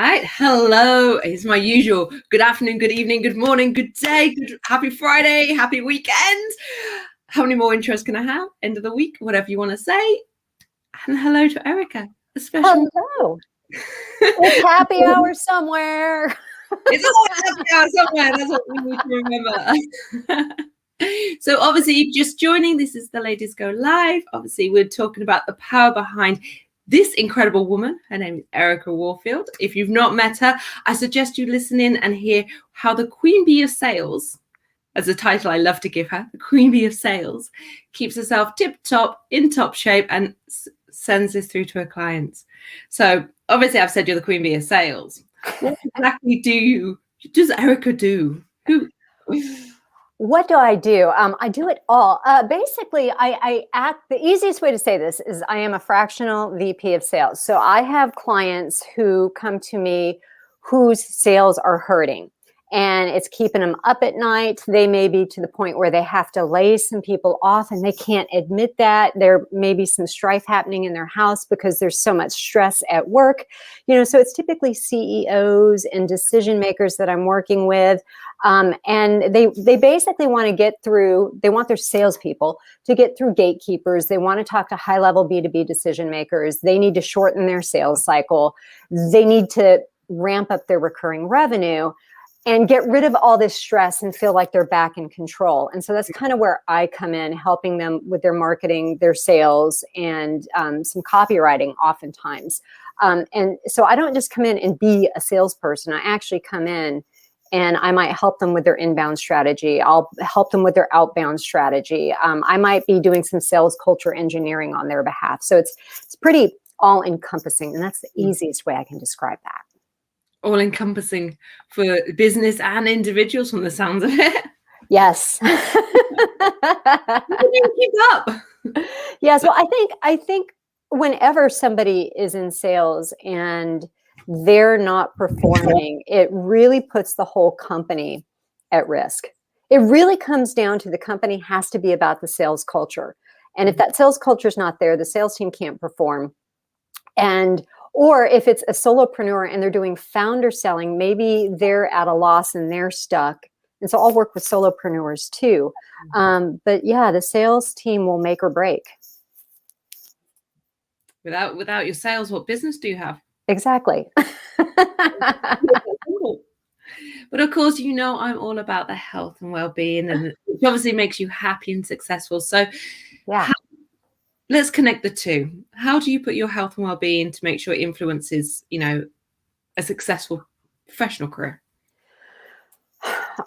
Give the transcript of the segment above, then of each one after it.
All right, hello. It's my usual good afternoon, good evening, good morning, good day, happy Friday, happy weekend. How many more intros can I have? End of the week, whatever you want to say. And hello to Erika, especially. Hello. It's happy hour somewhere. It's always happy hour somewhere. That's what we need to remember. So obviously, if you're just joining, this is the Ladies Go Live. Obviously, we're talking about the power behind this incredible woman. Her name is Erika Warfield. If you've not met her, I suggest you listen in and hear how the Queen Bee of Sales, as a title I love to give her, the Queen Bee of Sales, keeps herself tip-top, in top shape, and sends this through to her clients. So obviously, I've said you're the Queen Bee of Sales. What exactly does Erika do? What do? I do it all. Basically, I act. The easiest way to say this is I am a fractional VP of sales. So I have clients who come to me whose sales are hurting, and it's keeping them up at night. They may be to the point where they have to lay some people off, and they can't admit that. There may be some strife happening in their house because there's so much stress at work. So it's typically CEOs and decision makers that I'm working with. And they basically want to get through, they want their salespeople to get through gatekeepers. They want to talk to high-level B2B decision makers. They need to shorten their sales cycle. They need to ramp up their recurring revenue and get rid of all this stress and feel like they're back in control. And so that's kind of where I come in, helping them with their marketing, their sales, and some copywriting oftentimes. And so I don't just come in and be a salesperson. I actually come in and I might help them with their inbound strategy. I'll help them with their outbound strategy. I might be doing some sales culture engineering on their behalf. So it's pretty all-encompassing, and that's the easiest way I can describe that. All-encompassing for business and individuals from the sounds of it. Yes. How do you keep up? Yes. Well, I think whenever somebody is in sales and they're not performing, it really puts the whole company at risk. It really comes down to the company has to be about the sales culture. And if that sales culture is not there, the sales team can't perform. Or if it's a solopreneur and they're doing founder selling, maybe they're at a loss and they're stuck. And so I'll work with solopreneurs too. But yeah, the sales team will make or break. Without your sales, what business do you have? Exactly. But of course, I'm all about the health and well-being, and it obviously makes you happy and successful. So yeah. Let's connect the two. How do you put your health and well-being to make sure it influences, a successful professional career?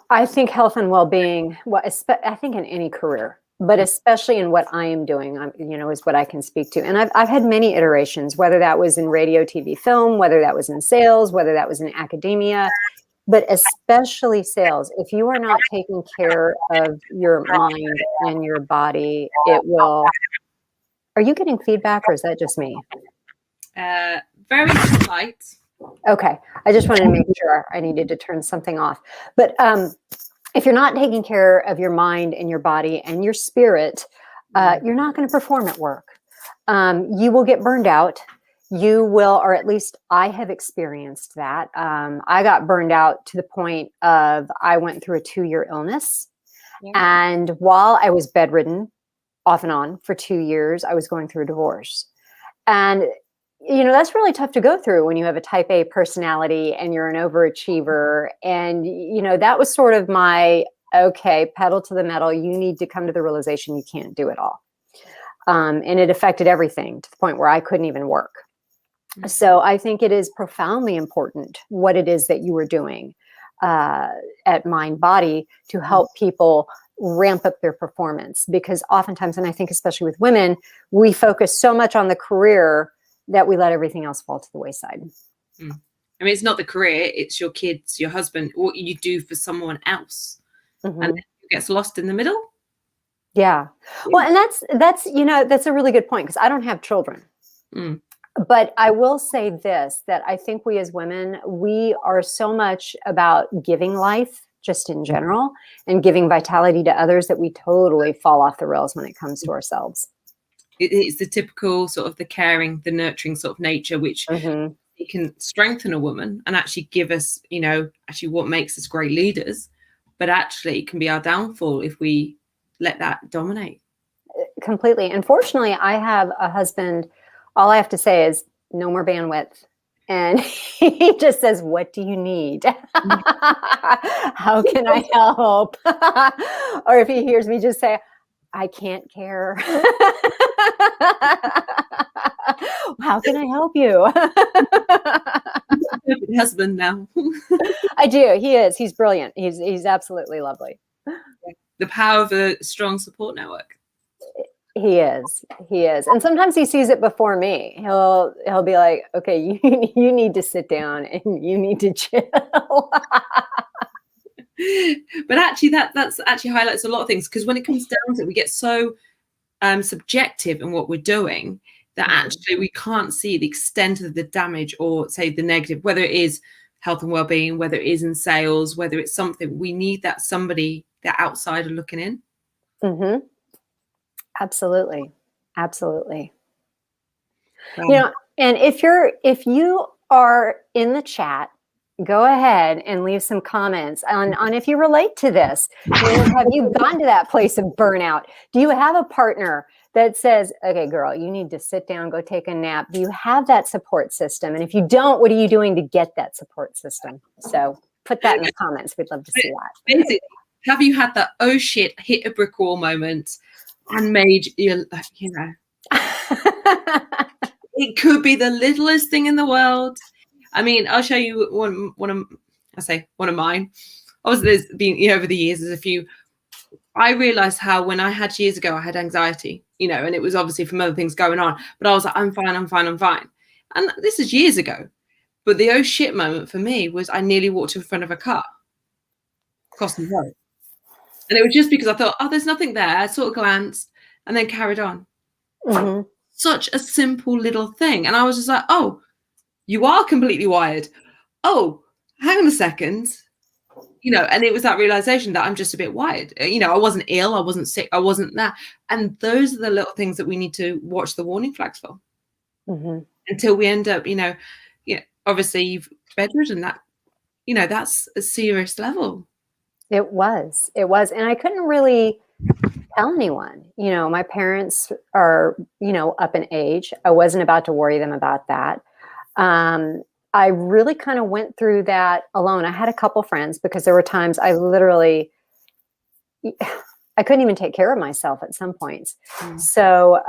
I think health and well-being, I think in any career, but especially in what I am doing, is what I can speak to. And I've had many iterations, whether that was in radio, TV, film, whether that was in sales, whether that was in academia, but especially sales. If you are not taking care of your mind and your body, it will. Are you getting feedback, or is that just me? Very slight. Okay. I just wanted to make sure. I needed to turn something off. But if you're not taking care of your mind and your body and your spirit, you're not going to perform at work. You will get burned out. You will, or at least I have experienced that. I got burned out to the point of I went through a 2-year illness. Yeah. And while I was bedridden, off and on for 2 years, I was going through a divorce. And, that's really tough to go through when you have a type A personality and you're an overachiever. And, that was sort of my, okay, pedal to the metal. You need to come to the realization you can't do it all. And it affected everything to the point where I couldn't even work. Mm-hmm. So I think it is profoundly important what it is that you are doing at Mind Body to help people ramp up their performance, because oftentimes, and I think especially with women, we focus so much on the career that we let everything else fall to the wayside. I mean, it's not the career, it's your kids, your husband, what you do for someone else. Mm-hmm. And it gets lost in the middle. Yeah. Well, and that's a really good point, because I don't have children. But I will say this, that I think we as women, we are so much about giving life just in general and giving vitality to others that we totally fall off the rails when it comes to ourselves. It's the typical sort of the caring, the nurturing sort of nature, which it can strengthen a woman and actually give us, you know, actually what makes us great leaders, but actually it can be our downfall if we let that dominate. Completely. Unfortunately, I have a husband. All I have to say is no more bandwidth. And he just says, what do you need? How can I help? Or if he hears me just say, I can't care. How can I help you? Husband now. I do. He is. He's brilliant. He's absolutely lovely. The power of a strong support network. He is. He is. And sometimes he sees it before me. He'll be like, okay, you need to sit down and you need to chill. But actually that's actually highlights a lot of things, because when it comes down to it, we get so subjective in what we're doing that actually we can't see the extent of the damage, or say the negative, whether it is health and well-being, whether it is in sales, whether it's something. We need that somebody, that outsider looking in. Mm-hmm. Absolutely. Absolutely. You know, and if you are in the chat, go ahead and leave some comments on if you relate to this. You know, have you gone to that place of burnout? Do you have a partner that says, okay, girl, you need to sit down, go take a nap? Do you have that support system? And if you don't, what are you doing to get that support system? So put that in the comments. We'd love to see that. Basically, have you had that, oh shit, hit a brick wall moment and made you know, it could be the littlest thing in the world. I mean, I'll show you one of mine. Obviously, there's been, you know, over the years, there's a few. I realized how when I had years ago, I had anxiety, you know, and it was obviously from other things going on, but I was like, I'm fine. And this is years ago. But the oh shit moment for me was I nearly walked in front of a car crossing the road. And it was just because I thought, oh, there's nothing there. I sort of glanced and then carried on. Mm-hmm. Such a simple little thing. And I was just like, oh, you are completely wired. Oh, hang on a second. You know, and it was that realization that I'm just a bit wired. You know, I wasn't ill, I wasn't sick, I wasn't that. And those are the little things that we need to watch the warning flags for. Mm-hmm. Until we end up, you know, obviously you've bedridden. That, you know, that's a serious level. It was. And I couldn't really tell anyone. You know, my parents are, you know, up in age. I wasn't about to worry them about that. I really kind of went through that alone. I had a couple friends, because there were times I couldn't even take care of myself at some points. So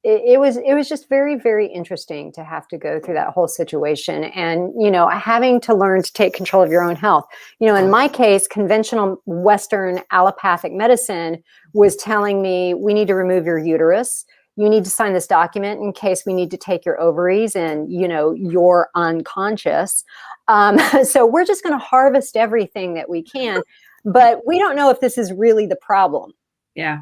it was just very, very interesting to have to go through that whole situation, and, you know, having to learn to take control of your own health. You know, in my case, conventional Western allopathic medicine was telling me, we need to remove your uterus. You need to sign this document in case we need to take your ovaries, and, you know, you're unconscious. So we're just going to harvest everything that we can, but we don't know if this is really the problem. Yeah.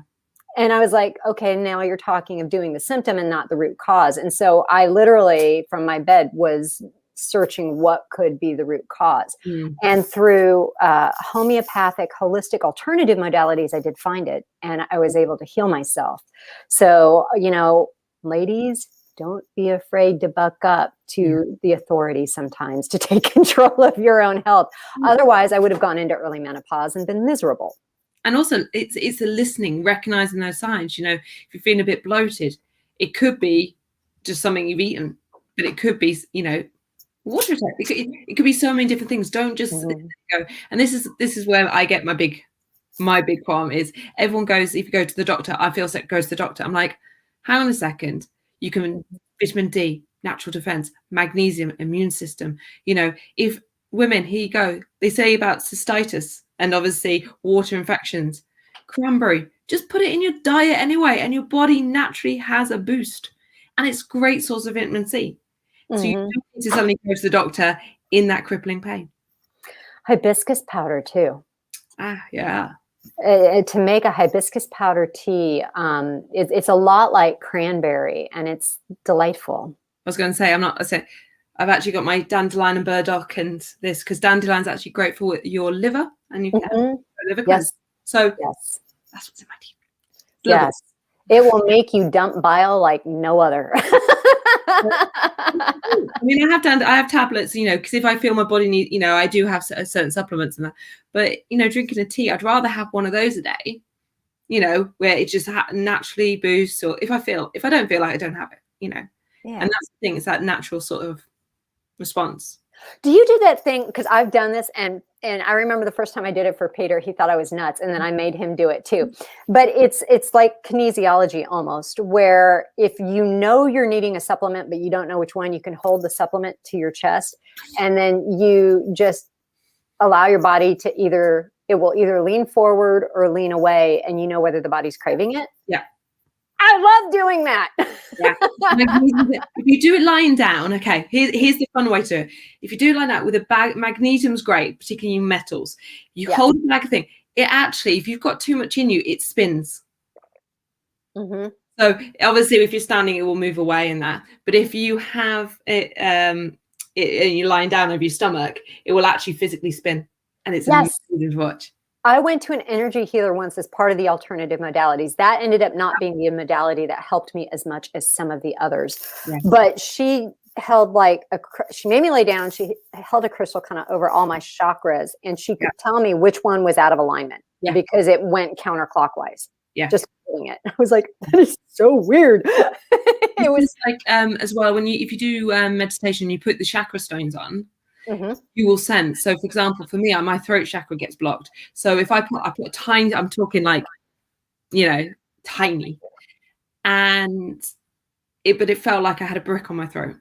And I was like, okay, now you're talking of doing the symptom and not the root cause. And so I literally, from my bed, was searching what could be the root cause. And through homeopathic, holistic, alternative modalities, I did find it, and I was able to heal myself. So, you know, ladies, don't be afraid to buck up to the authorities sometimes to take control of your own health. Otherwise, I would have gone into early menopause and been miserable. And also, it's the listening, recognizing those signs. You know, if you're feeling a bit bloated, it could be just something you've eaten, but it could be, you know, water attack. It could be so many different things. Don't just go. And this is where I get my big qualm is, everyone goes, if you go to the doctor, I feel sick, go to the doctor. I'm like, hang on a second. You can vitamin D, natural defense, magnesium, immune system. You know, if women, here you go, they say about cystitis and obviously water infections, cranberry, just put it in your diet anyway, and your body naturally has a boost, and it's a great source of vitamin C. So you don't need to suddenly go to the doctor in that crippling pain. Hibiscus powder too. Yeah. To make a hibiscus powder tea, it's a lot like cranberry, and it's delightful. I was going to say, I've actually got my dandelion and burdock and this, because dandelion's actually great for your liver, and you can liver cleanse. So yes, that's what's in my tea. Yes, it will make you dump bile like no other. mean, I have tablets, because if I feel my body need, I do have certain supplements and that. But drinking a tea, I'd rather have one of those a day, where it just naturally boosts. Or if I don't feel like I don't have it, Yeah. And that's the thing, it's that natural sort of response. Do you do that thing? Because I've done this, and I remember the first time I did it for Peter, he thought I was nuts, and then I made him do it too. But it's like kinesiology almost, where if you're needing a supplement, but you don't know which one, you can hold the supplement to your chest, and then you just allow your body to it will either lean forward or lean away, and you know whether the body's craving it. Yeah. I love doing that. Yeah. If you do it lying down, okay, here's the fun way to do it. If you do it like that with a bag, magnesium's great, particularly in metals. You hold the bag thing. It actually, if you've got too much in you, it spins. Mm-hmm. So obviously, if you're standing, it will move away in that. But if you have it, and you're lying down over your stomach, it will actually physically spin, and it's amazing to watch. I went to an energy healer once as part of the alternative modalities. That ended up not being the modality that helped me as much as some of the others. Yeah. But she held she made me lay down. She held a crystal kind of over all my chakras, and she could tell me which one was out of alignment because it went counterclockwise. Yeah. Just doing it. I was like, that is so weird. It was like, as well, if you do meditation, you put the chakra stones on. Mm-hmm. You will sense. So, for example, for me, my throat chakra gets blocked. So if I put a tiny, I'm talking like, tiny, but it felt like I had a brick on my throat.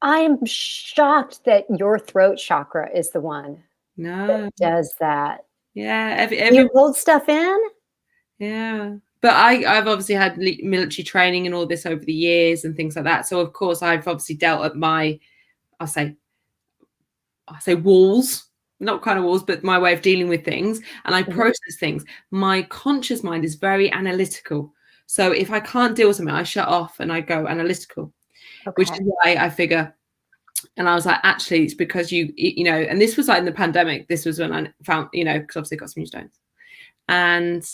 I'm shocked that your throat chakra is the one that does that. Yeah, you hold stuff in. Yeah, but I've obviously had military training and all this over the years and things like that. So of course I've obviously dealt at my, I say walls, not kind of walls, but my way of dealing with things, and I process things. My conscious mind is very analytical. So if I can't deal with something, I shut off and I go analytical, which is why I figure. And I was like, actually, it's because and this was like in the pandemic. This was when I found, because obviously I got some new stones, and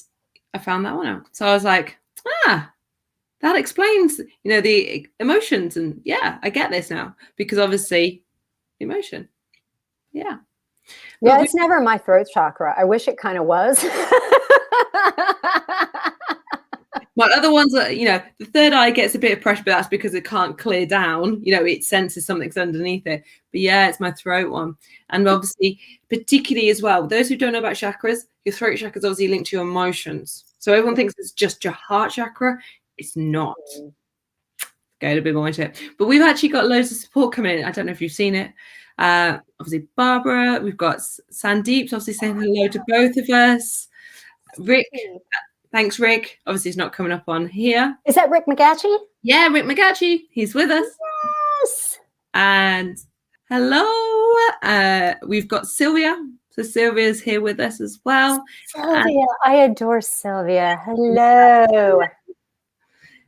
I found that one out. So I was like, that explains, the emotions, and I get this now, because obviously emotion. Yeah, it's never my throat chakra. I wish it kind of was. My other ones are, the third eye gets a bit of pressure, but that's because it can't clear down. It senses something's underneath it. But it's my throat one. And obviously, particularly as well, those who don't know about chakras, your throat chakra is obviously linked to your emotions. So everyone thinks it's just your heart chakra. It's not. Go a bit more into it. But we've actually got loads of support coming in. I don't know if you've seen it. Obviously Barbara, we've got Sandeep's obviously saying hello to both of us. Rick, thanks Rick. Obviously it's not coming up on here. Is that Rick McGatchy? Yeah, Rick McGatchy, he's with us. Yes. And hello, we've got Sylvia. So Sylvia's here with us as well. Sylvia, I adore Sylvia. Hello.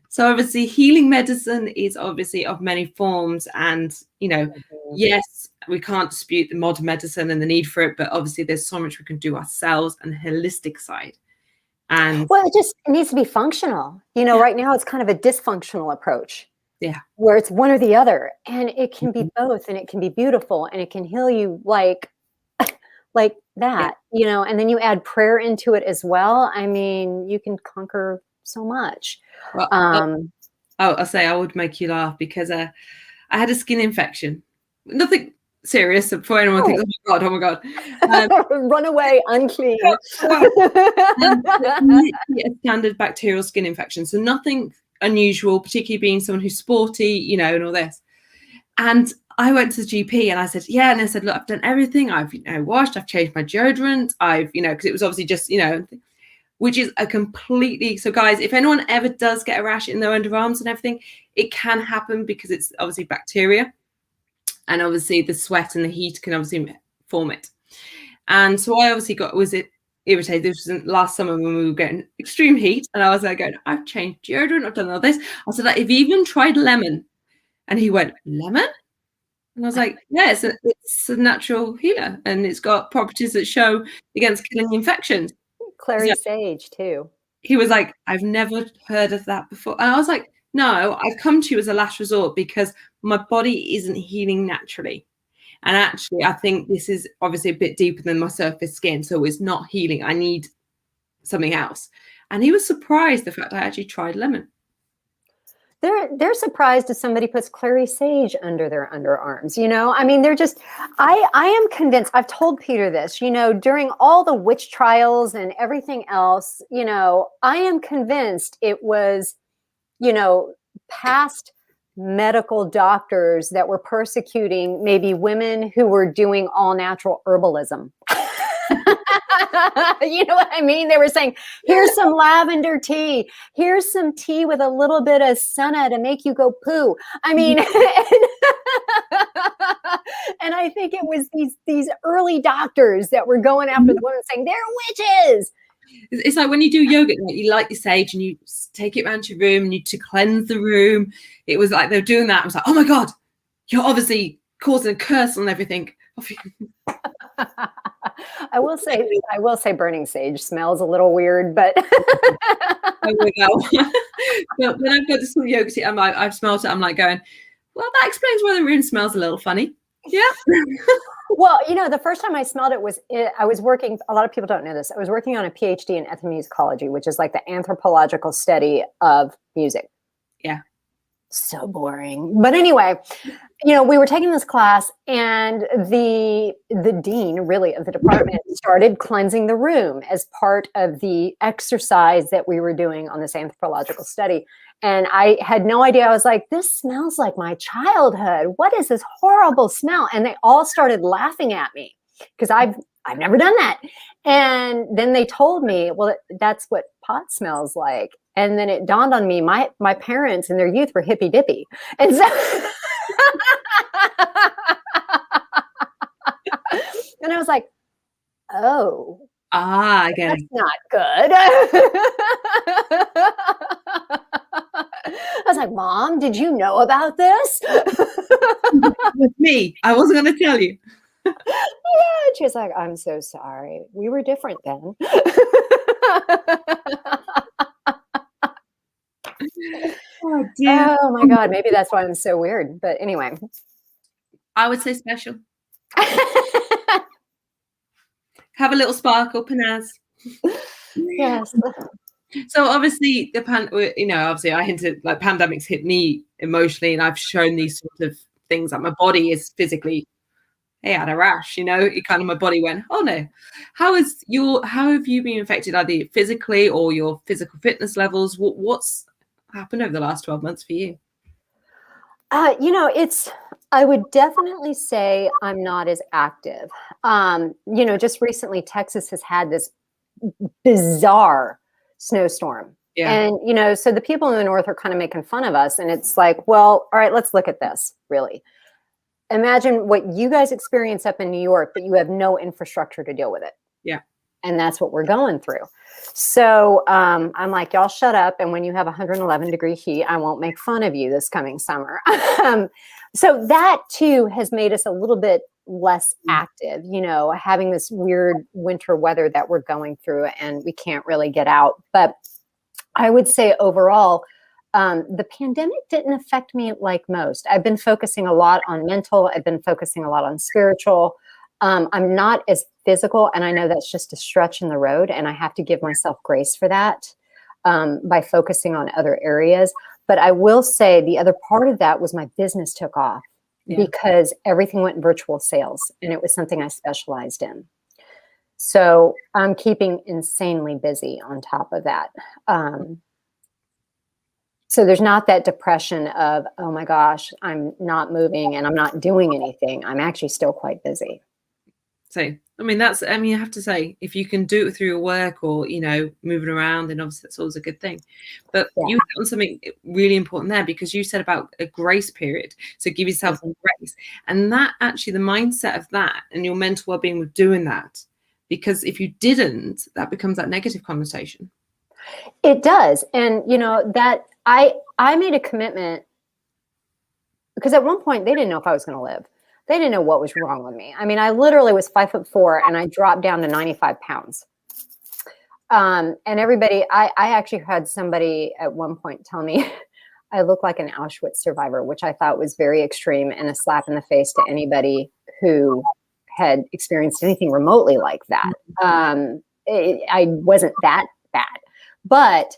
So obviously healing medicine is obviously of many forms, and yes, we can't dispute the modern medicine and the need for it, but obviously there's so much we can do ourselves and the holistic side. And it needs to be functional. Right now it's kind of a dysfunctional approach. Yeah. Where it's one or the other, and it can be both, and it can be beautiful, and it can heal you like that, and then you add prayer into it as well. I mean, you can conquer so much. Well, I'll say I would make you laugh, because I had a skin infection. Nothing serious before anyone thinks, oh my god. Run away, unclean. A standard bacterial skin infection. So nothing unusual, particularly being someone who's sporty, and all this. And I went to the GP and I said, and I said, look, I've done everything. I've, washed, I've changed my deodorant. I've, because it was obviously just, which is a completely, so guys, if anyone ever does get a rash in their underarms and everything, it can happen because it's obviously bacteria, and obviously the sweat and the heat can obviously form it. And so I obviously was irritated. This was last summer when we were getting extreme heat, and I was like, I've changed deodorant, I've done all this. I said, have you even tried lemon? And he went, lemon? And I was like, yeah, it's a natural healer, and it's got properties that show against killing infections. Clary sage too. He was like, I've never heard of that before. And I was like, no, I've come to you as a last resort because my body isn't healing naturally. And actually, I think this is obviously a bit deeper than my surface skin. So it's not healing. I need something else. And he was surprised the fact I actually tried lemon. They're surprised if somebody puts clary sage under their underarms, you know? I mean, they're just, I am convinced, I've told Peter this, you know, during all the witch trials and everything else, you know, I am convinced it was, you know, past medical doctors that were persecuting maybe women who were doing all natural herbalism. You know what I mean? They were saying, here's some lavender tea. Here's some tea with a little bit of senna to make you go poo. I mean, and I think it was these early doctors that were going after the women saying, they're witches. It's like when you do yoga, you light your sage and you take it around your room and you to cleanse the room. It was like they were doing that. I was like, oh my God, you're obviously causing a curse on everything. I will say burning sage smells a little weird, but but when I've got this yoga tea, I've smelled it. I'm like going, well, that explains why the room smells a little funny. Yeah. Well, you know, the first time I smelled it I was working, a lot of people don't know this. I was working on a PhD in ethnomusicology, which is like the anthropological study of music. Yeah. So boring. But anyway, you know, we were taking this class and the dean really of the department started cleansing the room as part of the exercise that we were doing on this anthropological study. And I had no idea. I was like, this smells like my childhood. What is this horrible smell? And they all started laughing at me because I've never done that. And then they told me, well, that's what pot smells like. And then it dawned on me, my parents in their youth were hippy dippy. And so and I was like, oh. I get that's it. not good. I was like, Mom, did you know about this? With me, I wasn't going to tell you. Yeah, she was like, I'm so sorry. We were different then. Oh, dear. Oh my God, maybe that's why I'm so weird. But anyway. I would say special. Have a little sparkle, Panaz. Yes. So obviously obviously I hinted like pandemics hit me emotionally, and I've shown these sort of things like my body is physically, hey, I had a rash, it kind of, my body went, oh no. How have you been affected either physically or your physical fitness levels? What's happened over the last 12 months for you? I would definitely say I'm not as active. Just recently Texas has had this bizarre snowstorm. Yeah. And, so the people in the north are kind of making fun of us. And it's like, well, all right, let's look at this really. Imagine what you guys experience up in New York, but you have no infrastructure to deal with it. Yeah. And that's what we're going through. So I'm like, y'all shut up. And when you have 111-degree heat, I won't make fun of you this coming summer. So that too has made us a little bit less active, having this weird winter weather that we're going through and we can't really get out. But I would say overall, the pandemic didn't affect me like most. I've been focusing a lot on mental. I've been focusing a lot on spiritual. I'm not as physical, and I know that's just a stretch in the road, and I have to give myself grace for that by focusing on other areas. But I will say the other part of that was my business took off because everything went virtual sales, and it was something I specialized in. So I'm keeping insanely busy on top of that. So there's not that depression of, oh my gosh, I'm not moving and I'm not doing anything. I'm actually still quite busy. So, you have to say, if you can do it through your work or, moving around, then obviously that's always a good thing. But you hit on something really important there, because you said about a grace period. So give yourself some grace. And that actually, the mindset of that and your mental well-being with doing that, because if you didn't, that becomes that negative connotation. It does. And, that I made a commitment because at one point they didn't know if I was going to live. They didn't know what was wrong with me. I mean, I literally was 5'4" and I dropped down to 95 pounds. And everybody, I actually had somebody at one point tell me, I look like an Auschwitz survivor, which I thought was very extreme and a slap in the face to anybody who had experienced anything remotely like that. I wasn't that bad, but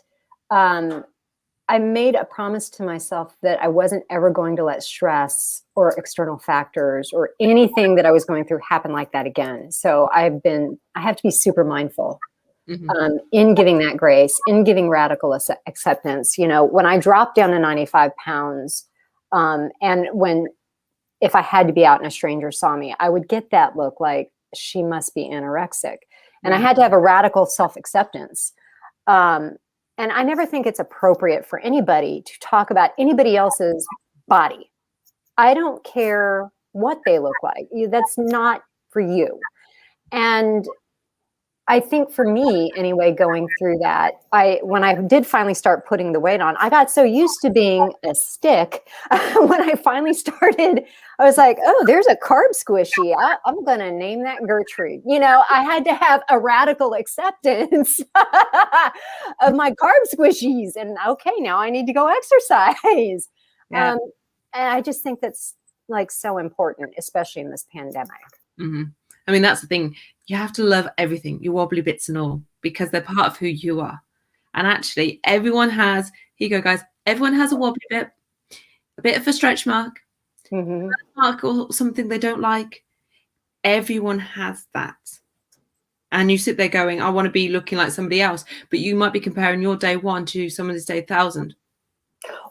I made a promise to myself that I wasn't ever going to let stress or external factors or anything that I was going through happen like that again. So I have to be super mindful in giving that grace, in giving radical acceptance. You know, when I dropped down to 95 pounds, and if I had to be out and a stranger saw me, I would get that look like she must be anorexic. And I had to have a radical self-acceptance. And I never think it's appropriate for anybody to talk about anybody else's body. I don't care what they look like. That's not for you. And I think for me, anyway, going through that, when I did finally start putting the weight on, I got so used to being a stick. When I finally started, I was like, oh, there's a carb squishy. I'm going to name that Gertrude. You know, I had to have a radical acceptance of my carb squishies. And okay, now I need to go exercise. Yeah. And I just think that's like so important, especially in this pandemic. Mm-hmm. I mean, that's the thing. You have to love everything, your wobbly bits and all, because they're part of who you are. And actually, everyone has, here you go, guys, everyone has a wobbly bit, a bit of a stretch mark, a mark or something they don't like. Everyone has that. And you sit there going, I want to be looking like somebody else. But you might be comparing your day 1 to somebody's day 1,000.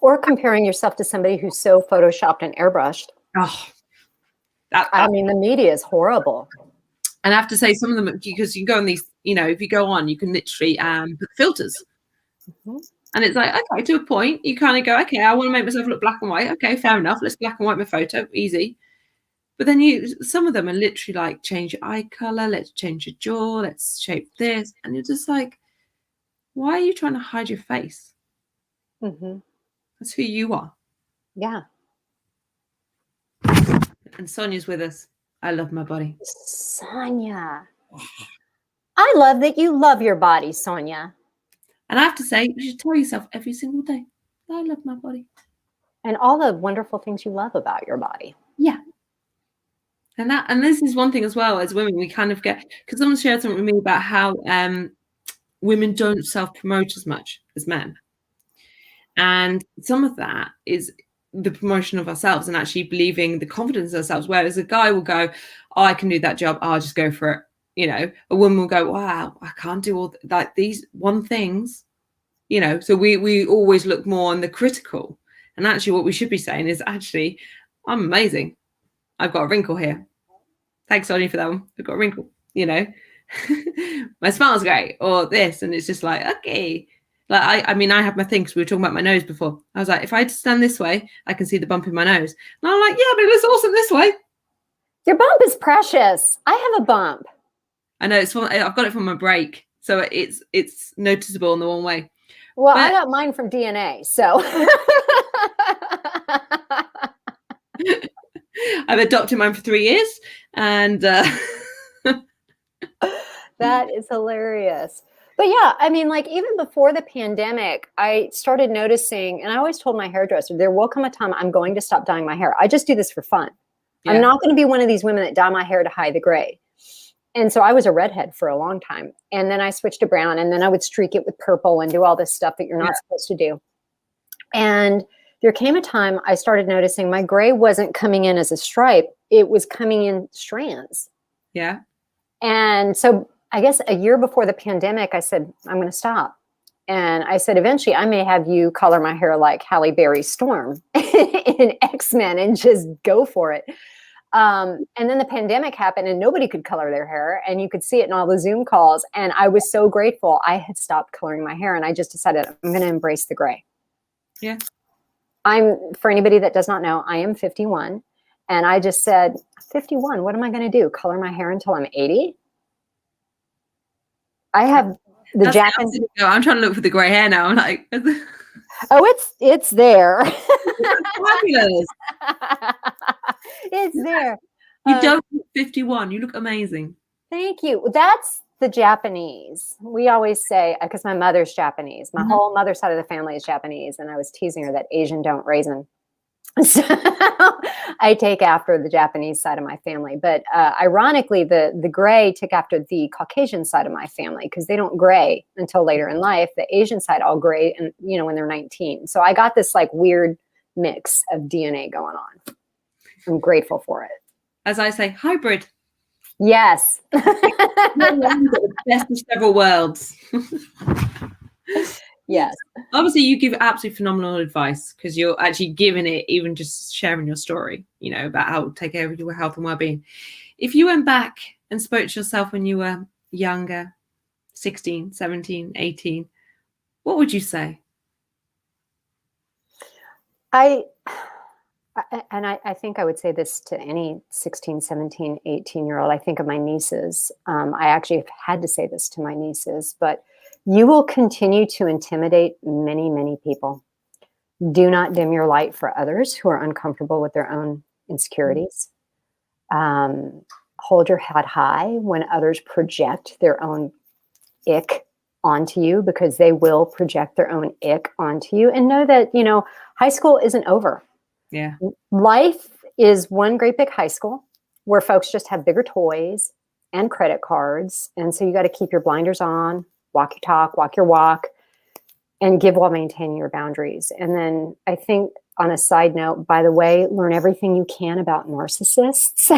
Or comparing yourself to somebody who's so photoshopped and airbrushed. Oh, I mean, the media is horrible. And I have to say, some of them, because you go on these, you know, if you go on, you can literally put filters. And it's like, okay, to a point, you kind of go, okay, I want to make myself look black and white. Okay, fair enough. Let's black and white my photo. Easy. But then some of them are literally like, change your eye color. Let's change your jaw. Let's shape this. And you're just like, why are you trying to hide your face? That's who you are. Yeah. And Sonia's with us. I love my body. Sonia. I love that you love your body, Sonia. And I have to say, you should tell yourself every single day, I love my body. And all the wonderful things you love about your body. Yeah. And this is one thing as well, as women, we kind of get, because someone shared something with me about how women don't self-promote as much as men. And some of that is the promotion of ourselves and actually believing the confidence in ourselves. Whereas a guy will go, oh, I can do that job. I'll just go for it. You know, a woman will go, wow, I can't do all like these one things, you know. So we always look more on the critical. And actually what we should be saying is actually, I'm amazing. I've got a wrinkle here. Thanks, Sonia, for that one. I've got a wrinkle, you know. My smile's great or this. And it's just like, okay. Like, I mean, I have my thing because we were talking about my nose before. I was like, if I had to stand this way, I can see the bump in my nose. And I'm like, yeah, but it looks awesome this way. Your bump is precious. I have a bump. I know I've got it from my break. So it's noticeable in the one way. Well, I got mine from DNA. So I've adopted mine for 3 years. And that is hilarious. But yeah, I mean, like even before the pandemic, I started noticing, and I always told my hairdresser, there will come a time I'm going to stop dyeing my hair. I just do this for fun. Yeah. I'm not going to be one of these women that dye my hair to hide the gray. And so I was a redhead for a long time. And then I switched to brown, and then I would streak it with purple and do all this stuff that you're not supposed to do. And there came a time I started noticing my gray wasn't coming in as a stripe. It was coming in strands. Yeah. And so I guess a year before the pandemic, I said, I'm going to stop. And I said, eventually I may have you color my hair like Halle Berry Storm in X-Men and just go for it. And then the pandemic happened and nobody could color their hair, and you could see it in all the Zoom calls. And I was so grateful. I had stopped coloring my hair, and I just decided I'm going to embrace the gray. Yeah. For anybody that does not know, I am 51. And I just said, 51, what am I going to do? Color my hair until I'm 80? I have the jacket. I'm trying to look for the gray hair now. I'm like, oh, it's there. Fabulous. It's there. You don't look 51. You look amazing. Thank you. That's the Japanese. We always say, because my mother's Japanese, my whole mother's side of the family is Japanese, and I was teasing her that Asian don't raisin. So I take after the Japanese side of my family. But ironically, the gray took after the Caucasian side of my family because they don't gray until later in life. The Asian side all gray, and when they're 19. So I got this like weird mix of DNA going on. I'm grateful for it. As I say, hybrid. Yes. Best of several worlds. Yes. Obviously, you give absolutely phenomenal advice because you're actually giving it, even just sharing your story, about how to take care of your health and well-being. If you went back and spoke to yourself when you were younger, 16, 17, 18, what would you say? I think I would say this to any 16, 17, 18-year-old. I think of my nieces. I actually have had to say this to my nieces, but you will continue to intimidate many, many people. Do not dim your light for others who are uncomfortable with their own insecurities. Hold your head high when others project their own ick onto you, because they will project their own ick onto you. And know that, high school isn't over. Yeah. Life is one great big high school where folks just have bigger toys and credit cards. And so you got to keep your blinders on, walk your talk, walk your walk, and give while maintaining your boundaries. And then I think, on a side note, by the way, learn everything you can about narcissists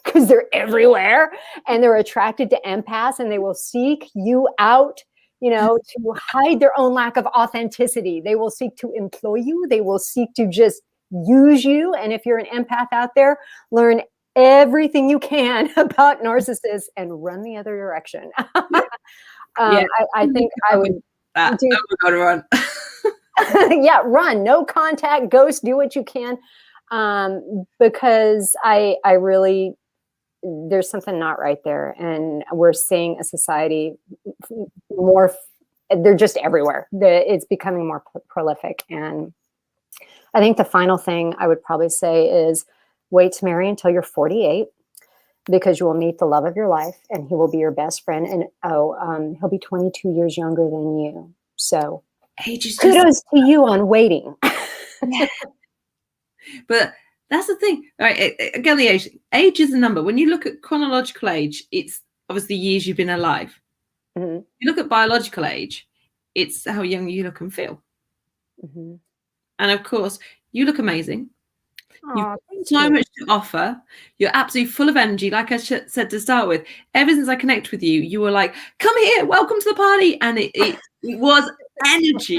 because they're everywhere and they're attracted to empaths, and they will seek you out, to hide their own lack of authenticity. They will seek to employ you. They will seek to just use you. And if you're an empath out there, learn everything you can about narcissists and run the other direction. I think I would. Oh my God, run. Yeah, run. No contact. Ghost. Do what you can, because I really, there's something not right there, and we're seeing a society more. They're just everywhere. It's becoming more prolific, and I think the final thing I would probably say is wait to marry until you're 48. Because you will meet the love of your life, and he will be your best friend. And he'll be 22 years younger than you. So kudos to you on waiting. Yeah. But that's the thing, right? Again, the age is a number. When you look at chronological age, it's obviously years you've been alive. Mm-hmm. You look at biological age, it's how young you look and feel. Mm-hmm. And of course, you look amazing. You've got so much to offer. You're absolutely full of energy. Like I said to start with, ever since I connect with you, you were like, come here, welcome to the party. And it was energy.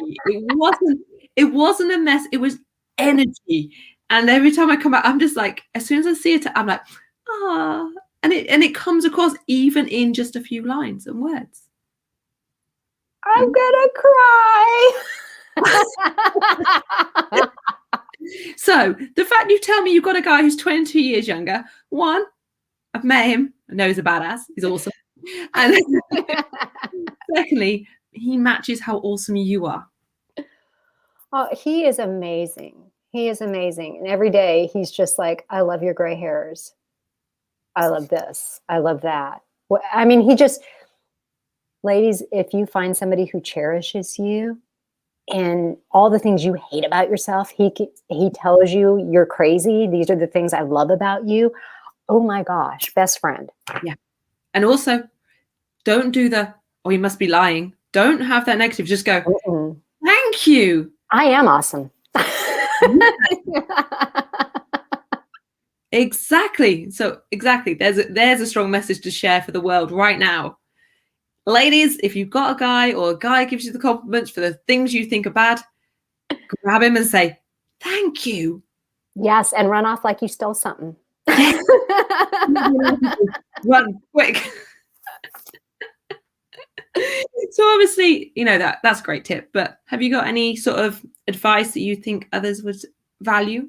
It wasn't a mess. It was energy. And every time I come out, I'm just like, as soon as I see it, I'm like, ah. And it comes across even in just a few lines and words. I'm gonna cry. So the fact you tell me you've got a guy who's 22 years younger, one, I've met him. I know he's a badass. He's awesome. And secondly, he matches how awesome you are. Oh, he is amazing. He is amazing. And every day he's just like, I love your gray hairs. I love this. I love that. I mean, ladies, if you find somebody who cherishes you, and all the things you hate about yourself, he tells you you're crazy. These are the things I love about you. Oh my gosh, best friend. Yeah. And also, don't do you must be lying. Don't have that negative. Just go, thank you. I am awesome. Exactly. So exactly. There's a strong message to share for the world right now. Ladies, if you've got a guy or a guy gives you the compliments for the things you think are bad, grab him and say, thank you. Yes, and run off like you stole something. Run quick. So obviously, that's a great tip, but have you got any sort of advice that you think others would value?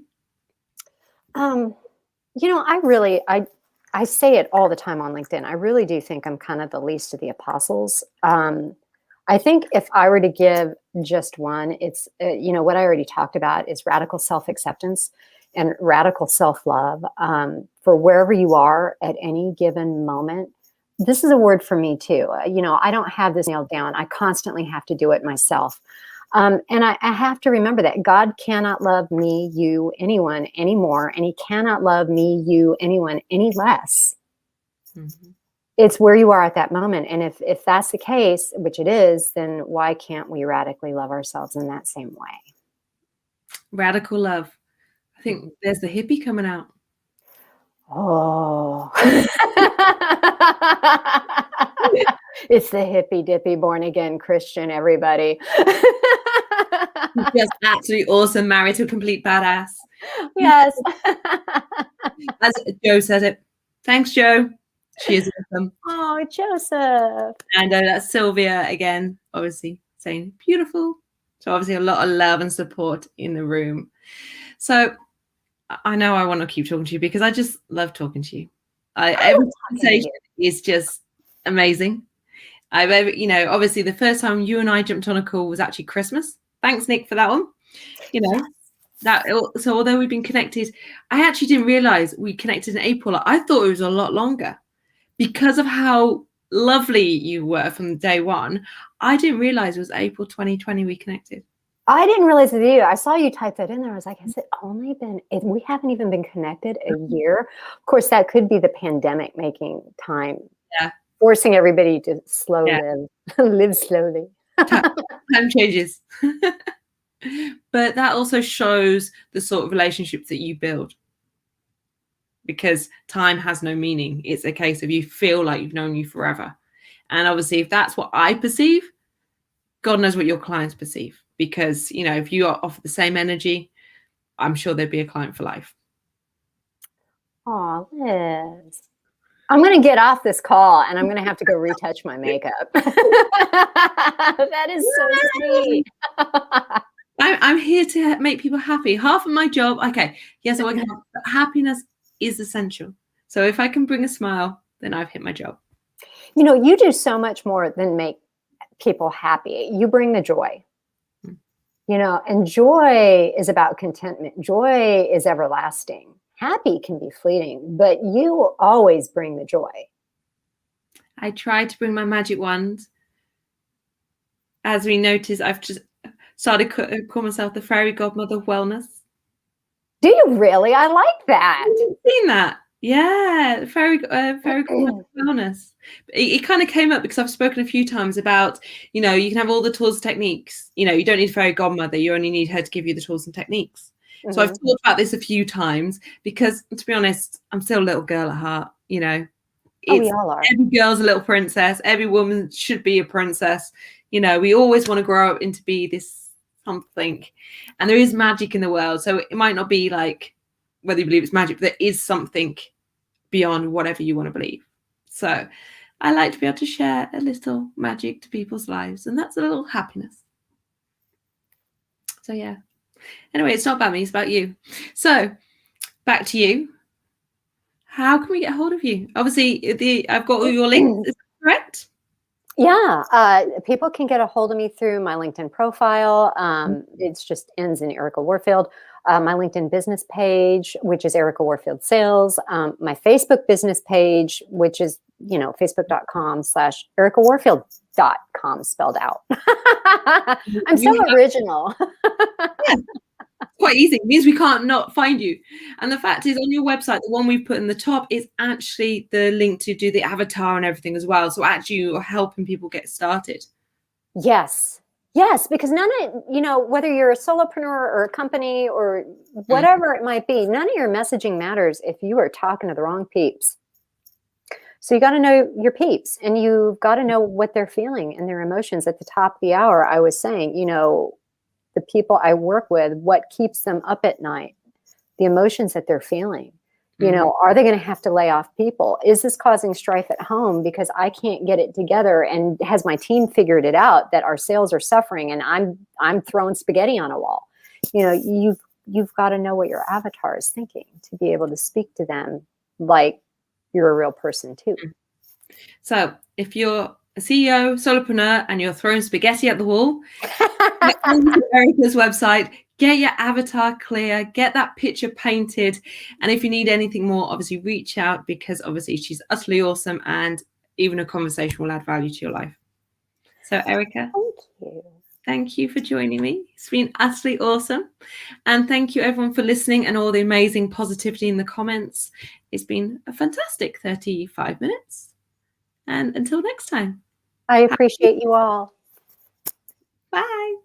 I say it all the time on LinkedIn. I really do think I'm kind of the least of the apostles. I think if I were to give just one, it's, what I already talked about is radical self-acceptance and radical self-love. For wherever you are at any given moment, this is a word for me too. I don't have this nailed down. I constantly have to do it myself. And I have to remember that God cannot love me, you, anyone anymore. And he cannot love me, you, anyone any less. Mm-hmm. It's where you are at that moment. And if that's the case, which it is, then why can't we radically love ourselves in that same way? Radical love. I think there's the hippie coming out. Oh. It's the hippy dippy born again Christian, everybody. Just absolutely awesome, married to a complete badass. Yes. As Joe said it. Thanks, Joe. She is awesome. Oh, Joseph. And that's Sylvia again, obviously saying beautiful. So obviously a lot of love and support in the room. So I know I want to keep talking to you because I just love talking to you. Every conversation is just amazing. Obviously the first time you and I jumped on a call was actually Christmas. Thanks, Nick, for that one. So although we've been connected, I actually didn't realize we connected in April. I thought it was a lot longer because of how lovely you were from day one. I didn't realize it was April 2020 we connected. I didn't realize it either. I saw you type that in there. I was like, has it only been, we haven't even been connected a year? Of course, that could be the pandemic making time. Yeah. Forcing everybody to live slowly. Time changes. But that also shows the sort of relationships that you build. Because time has no meaning. It's a case of you feel like you've known you forever. And obviously, if that's what I perceive, God knows what your clients perceive. Because, if you offer the same energy, I'm sure there'd be a client for life. Oh, Liz. I'm going to get off this call and I'm going to have to go retouch my makeup. That is so sweet. I'm here to make people happy. Half of my job, okay, yes, I work hard, but happiness is essential. So if I can bring a smile, then I've hit my job. You do so much more than make people happy. You bring the joy. And joy is about contentment. Joy is everlasting. Happy can be fleeting, but you always bring the joy. I try to bring my magic wand. As we notice, I've just started to call myself the fairy godmother of wellness. Do you really? I like that. I've seen that. Yeah, fairy godmother of wellness. It kind of came up because I've spoken a few times about, you can have all the tools and techniques. You don't need a fairy godmother. You only need her to give you the tools and techniques. So I've talked about this a few times because, to be honest, I'm still a little girl at heart. We all are. Every girl's a little princess. Every woman should be a princess. We always want to grow up into be this something. And there is magic in the world. So it might not be like whether you believe it's magic, but there is something beyond whatever you want to believe. So I like to be able to share a little magic to people's lives. And that's a little happiness. So, yeah. Anyway, it's not about me, it's about you. So back to you. How can we get hold of you? Obviously, I've got all your links. Is that correct? Yeah. People can get a hold of me through my LinkedIn profile. It's just ends in Erika Warfield. My LinkedIn business page, which is Erika Warfield Sales. My Facebook business page, which is, facebook.com/ErikaWarfield.com spelled out. I'm so original. Yeah. Quite easy. It means we can't not find you. And the fact is, on your website, the one we've put in the top is actually the link to do the avatar and everything as well. So actually you're helping people get started. Yes, because none of, whether you're a solopreneur or a company or whatever it might be, none of your messaging matters if you are talking to the wrong peeps. So you got to know your peeps and you've got to know what they're feeling and their emotions. At the top of the hour, I was saying, the people I work with, what keeps them up at night, the emotions that they're feeling. Are they going to have to lay off people? Is this causing strife at home because I can't get it together? And has my team figured it out that our sales are suffering and I'm throwing spaghetti on a wall? You've got to know what your avatar is thinking to be able to speak to them like you're a real person too. So if you're a CEO, solopreneur, and you're throwing spaghetti at the wall, get onto Erika's website, get your avatar clear, get that picture painted. And if you need anything more, obviously reach out because obviously she's utterly awesome and even a conversation will add value to your life. So Erika, thank you for joining me. It's been utterly awesome. And thank you everyone for listening and all the amazing positivity in the comments. It's been a fantastic 35 minutes. And until next time. I appreciate you all. Bye.